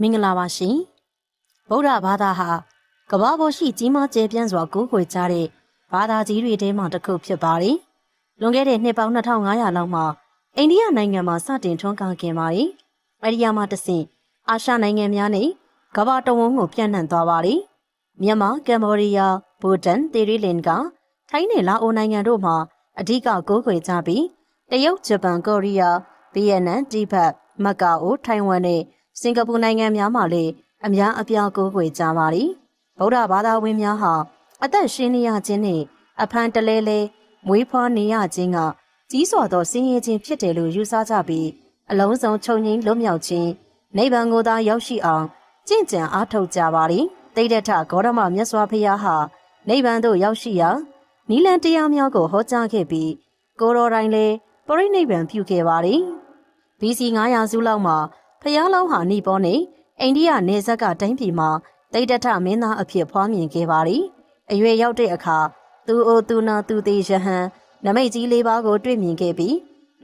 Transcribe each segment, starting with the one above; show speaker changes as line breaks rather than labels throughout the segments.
မင်္ဂလာပါရှင်ဗုဒ္ဓဘာသာဟာကမ္ဘာပေါ်ရှိကြီးမားကျယ်ပြန့်စွာကိုးကွယ်ကြတဲ့ဘာသာကြီးတွေထဲမှတစ်ခုဖြစ်ပါတယ်လွန်ခဲ့တဲ့နှစ်ပေါင်း2500လောက်မှာအိန္ဒိယနိုင်ငံမှာစတင်ထွန်းကားခဲ့ပါတယ်အဲဒီမှာတဆင့်အာရှနိုင်ငံများနဲ့ကမ္ဘာတဝန်းကိုပြန့်နှံ့သွားပါတယ်မြန်မာကမ္ဘောဒီးယားဘူတန်သီရိလင်္ကာထိုင်းနဲ့လာအိုနိုင်ငံတို့မှာအဓိကကိုးကွယ်ကြပြီးတရုတ်ဂျပန်ကိုရီးယားဗီယက်နမ်တိဘက်မက္ကာအိုထိုင်ဝမ်နဲ့စင်ကာပူနိုင်ငံများမှာလည်းအများအပြားကိုးကွယ်ကြပါသည်ဗုဒ္ဓဘာသာဝင်များဟာအသက်ရှင်နေရခြင်းနဲ့အဖန်တလဲလဲမွေးဖွားနေရခြင်းကကြီးစွာသောဆင်းရဲခြင်းဖြစ်တယ်လို့ယူဆကြပြီးအလုံးစုံချုပ်ငြိမ်းလွတ်မြောက်ခြင်းနိဗ္ဗာန်ကိုသာရောက်ရှိအောင်ကြင့်ကြံအားထုတ်ကြပါသည်တိဋ္ဌထဂေါတမမြတ်စွာဘုရားဟာနိဗ္ဗာန်သို့ရောက်ရှိရာနိလန်တရားများကိုဟောကြားခဲ့ပြီးကိုယ်တော်တိုင်လည်းပရိနိဗ္ဗာန်ပြုခဲ့ပါသည် BC 900စုလောက်မှာဖျားလောင်းဟာနီပေါနဲ့အိန္ဒိယနယ်စပ်ကတိုင်းပြည်မှာတိဋ္ဌထမင်းသားအဖြစ်ဖွားမြင်ခဲ့ပါသည်အရွယ်ရောက်တဲ့အခါသူအိုသူနာသူသေးယဟန်နမိတ်ကြီး၄ပါးကိုတွေ့မြင်ခဲ့ပြီး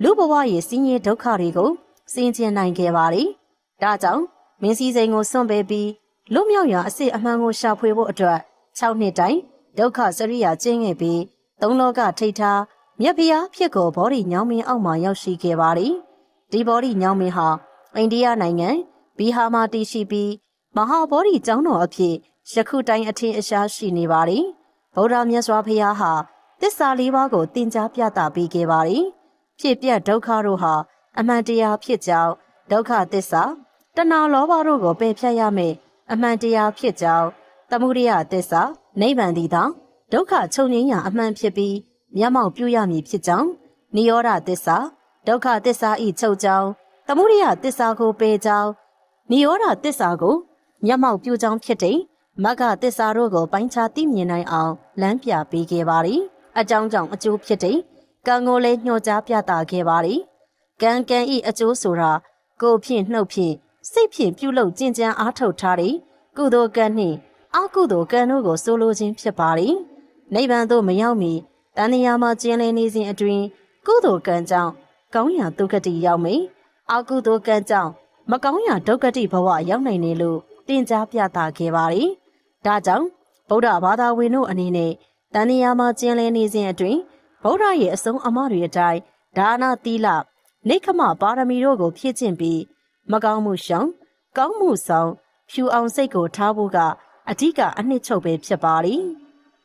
လူဘဝရဲ့ဆင်းရဲဒုက္ခတွေကိုဆင်ခြင်နိုင်ခဲ့ပါသည်ဒါကြောင့်မင်းစည်းစိမ်ကိုစွန့်ပယ်ပြီးလွတ်မြောက်ရာအစစ်အမှန်ကိုရှာဖွေဖို့အတွက်6နှစ်တိုင်ဒုက္ခစရိယာကျင်းခဲ့ပြီးသုံးလောကထိတ်ထားမြတ်ဖျားဖြစ်ကိုဘောဓိညောင်းမင်းအောက်မှာရောက်ရှိခဲ့ပါသည်ဒီဘောဓိညောင်းမင်းဟာအိန္ဒိယနိုင်ငံဘီဟာမှာတည်ရှိပြီးမဟာဘောဓိကျောင်းတော်အဖြစ်ယခုတိုင်အထင်အရှားရှိနေပါသည်ဗုဒ္ဓမြတ်စွာဘုရားဟာသစ္စာ၄ပါးကိုသင်ကြားပြသပေးခဲ့ပါသည်ဖြစ်ပြဒုက္ခတို့ဟာအမှန်တရားဖြစ်ကြောင်းဒုက္ခသစ္စာတဏှာလောဘတို့ကိုပယ်ဖြတ်ရမယ်အမှန်တရားဖြစ်ကြောင်းသမုဒယသစ္စာနိဗ္ဗာန်သည်သာဒုက္ခချုပ်ငြိမ်းရာအမှန်ဖြစ်ပြီးမျက်မှောက်ပြုရမည်ဖြစ်ကြောင်းနိရောဓသစ္စာဒုက္ခသစ္စာဤချုပ်ကြောင်းသမုဒယသစ္စာကိုပယ်ကြောင်းနိရောဓသစ္စာကိုမျက်မှောက်ပြုကြောင်းဖြစ်တဲ့မဂ္ဂသစ္စာတို့ကိုပိုင်းခြားသိမြင်နိုင်အောင်လမ်းပြပေးခဲ့ပါသည်အကြောင်းကြောင့်အကျိုးဖြစ်တဲ့ကံကိုလည်းညွှန်ကြားပြသခဲ့ပါသည်ကံကံဤအကျိုးဆိုတာကိုယ်ဖြင့်နှုတ်ဖြင့်စိတ်ဖြင့်ပြုလုပ်ကြင်ကြံအားထုတ်ထားတဲ့ကုသိုလ်ကံနှင့်အကုသိုလ်ကံတို့ကိုဆိုလိုခြင်းဖြစ်ပါသည်နိဗ္ဗာန်သို့မရောက်မီတဏှာမှာကျင်လည်နေစဉ်အတွင်းကုသိုလ်ကံကြောင့်ကောင်းရာဒုက္ခတိရောက်မယ်အကုသိုလ်ကံကြောင့်မကောင်းရာဒုက္ခတိဘဝရောက်နိုင်တယ်လို့တင်ကြားပြသခဲ့ပါသည်ဒါကြောင့်ဗုဒ္ဓဘာသာဝင်တို့အနေနဲ့တဏှာမှာကျင်လည်နေစဉ်အတွင်းဗုဒ္ဓရဲ့အဆုံးအမတွေအတိုင်းဒါနသီလနိက္ခမပါရမီတို့ကိုဖြည့်ကျင့်ပြီးမကောင်းမှုရှောင်ကောင်းမှုဆောင်ဖြူအောင်စိတ်ကိုထားဖို့ကအဓိကအနှစ်ချုပ်ပဲဖြစ်ပါသည်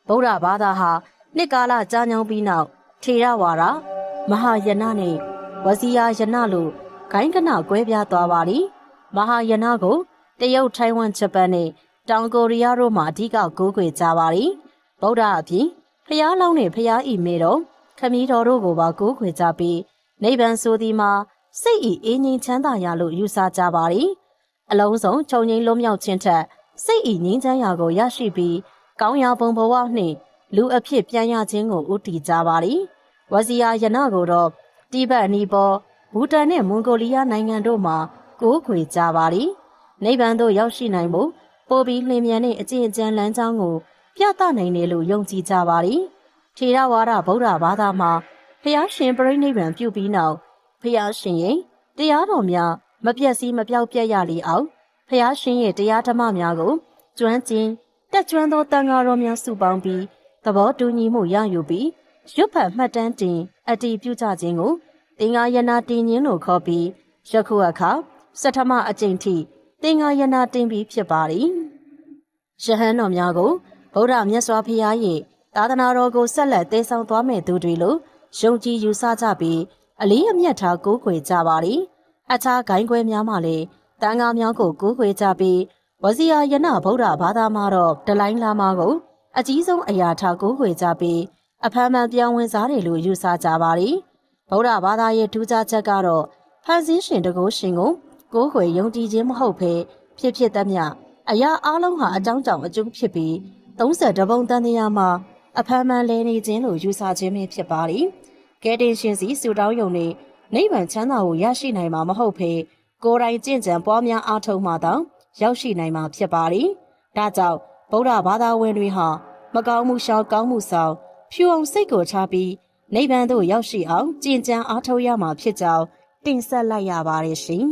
ဗုဒ္ဓဘာသာဟာနှစ်ကာလကြာညောင်းပြီးနောက်ထေရဝါဒမဟာယနနဲ့ဝစီယာယနလို့ဂိုင်းကနကွဲပြားသွားပါသည်မဟာယနကိုတရုတ်ထိုင်ဝမ်ဂျပန်နဲ့တောင်ကိုရီးယားတို့မှအဓိကကိုးကွယ်ကြပါသည်ဗုဒ္ဓအပြင်ဖျားလောင်းနဲ့ဖျားဤမေတော်ခမည်းတော်တို့ကိုပါကိုးကွယ်ကြပြီးနိဗ္ဗာန်ဆိုသည်မှာစိတ်ဤအင်းငြိမ်းချမ်းသာရလို့ယူဆကြပါသည်အလုံးစုံခြုံငိမ့်လွတ်မြောက်ခြင်းထက်စိတ်ဤငြိမ်းချမ်းရာကိုရရှိပြီးကောင်းရာဘုံဘဝနှင့်လူအဖြစ်ပြန်ရခြင်းကိုဥတည်ကြပါသည်ဝစီယာယနကိုတော့တိဘက်နီပေါဘူတန်နဲ့မွန်ဂိုလီးယားနိုင်ငံတို့မှာကိုးခွေကြပါသည်နိဗ္ဗာန်သို့ရောက်ရှိနိုင်ဖို့ပိုပြီးလျင်မြန်တဲ့အကျင့်အကြံလမ်းကြောင်းကိုပြသနိုင်တယ်လို့ယုံကြည်ကြပါသည်ထေရဝါဒဗုဒ္ဓဘာသာမှာဖျားရှင်ပြိဋိဘံပြုပြီးနောက်ဖျားရှင်ရဲ့တရားတော်များမပြတ်စည်းမပြောက်ပြတ်ရလေအောင်ဖျားရှင်ရဲ့တရားဓမ္မများကိုကျွမ်းကျင်တက်ကျွမ်းသောတန်ဃာတော်များစုပေါင်းပြီးသဘောတူညီမှုရယူပြီးရွတ်ဖတ်မှတ်တမ်းတင်အတည်ပြုကြခြင်းကိုသင်္ဃာယနာတင်ခြင်းလို့ခေါ်ပြီးယခုအခါစထမအကျင့်ထိသင်္ဃာယနာတင်ပြီးဖြစ်ပါသည်ယဟန်တော်များကိုဗုဒ္ဓမြတ်စွာဘုရားရဲ့သာသနာတော်ကိုဆက်လက်တည်ဆောင်သွားမဲ့သူတွေလို့ယုံကြည်ယူဆကြပြီးအလေးအမြတ်ထားကိုးကွယ်ကြပါသည်အခြားဂိုင်းခွဲများမှလည်းတန်ဃာများကိုကိုးကွယ်ကြပြီးဝစီယာယနဗုဒ္ဓဘာသာမှာတော့ဒလိုင်းလာမာကိုအကြီးဆုံးအရာထားကိုးကွယ်ကြပြီးအဖမ်းမှန်ပြောင်းဝင်စားတယ်လို့ယူဆကြပါသည်ဗုဒ္ဓဘာသာရဲ့ထူးခြားချက်ကတော့ဖန်ဆင်းရှင်တကုရှင်ကိုကိုးကွယ်ယုံကြည်ခြင်းမဟုတ်ဘဲဖြစ်သမျှအရာအလုံးဟာအကြောင်းကြောင့်အကျိုးဖြစ်ပြီး30ပုံတန်တရားမှာအဖမ်းမှန်လဲနေခြင်းလို့ယူဆခြင်းပဲဖြစ်ပါသည်ကဲတင်ရှင်စီဆူတောင်းယုံနဲ့နိဗ္ဗာန်ချမ်းသာကိုရရှိနိုင်မှာမဟုတ်ဘဲကိုယ်တိုင်ကျင့်ကြံပွားများအားထုတ်မှသာရောက်ရှိနိုင်မှာဖြစ်ပါသည်ဒါကြောင့်ဗုဒ္ဓဘာသာဝင်တွေဟာမကောင်းမှုရှောင်ကောင်းမှုဆောင်ဖြူအောင်စိတ်ကိုထားပြီးနိဗ္ဗာန်သို့ရောက်ရှိအောင်ကြင်ကြံအားထုတ်ရမှာဖြစ်ကြောင်းတင်ဆက်လိုက်ရပါတယ်ရှင်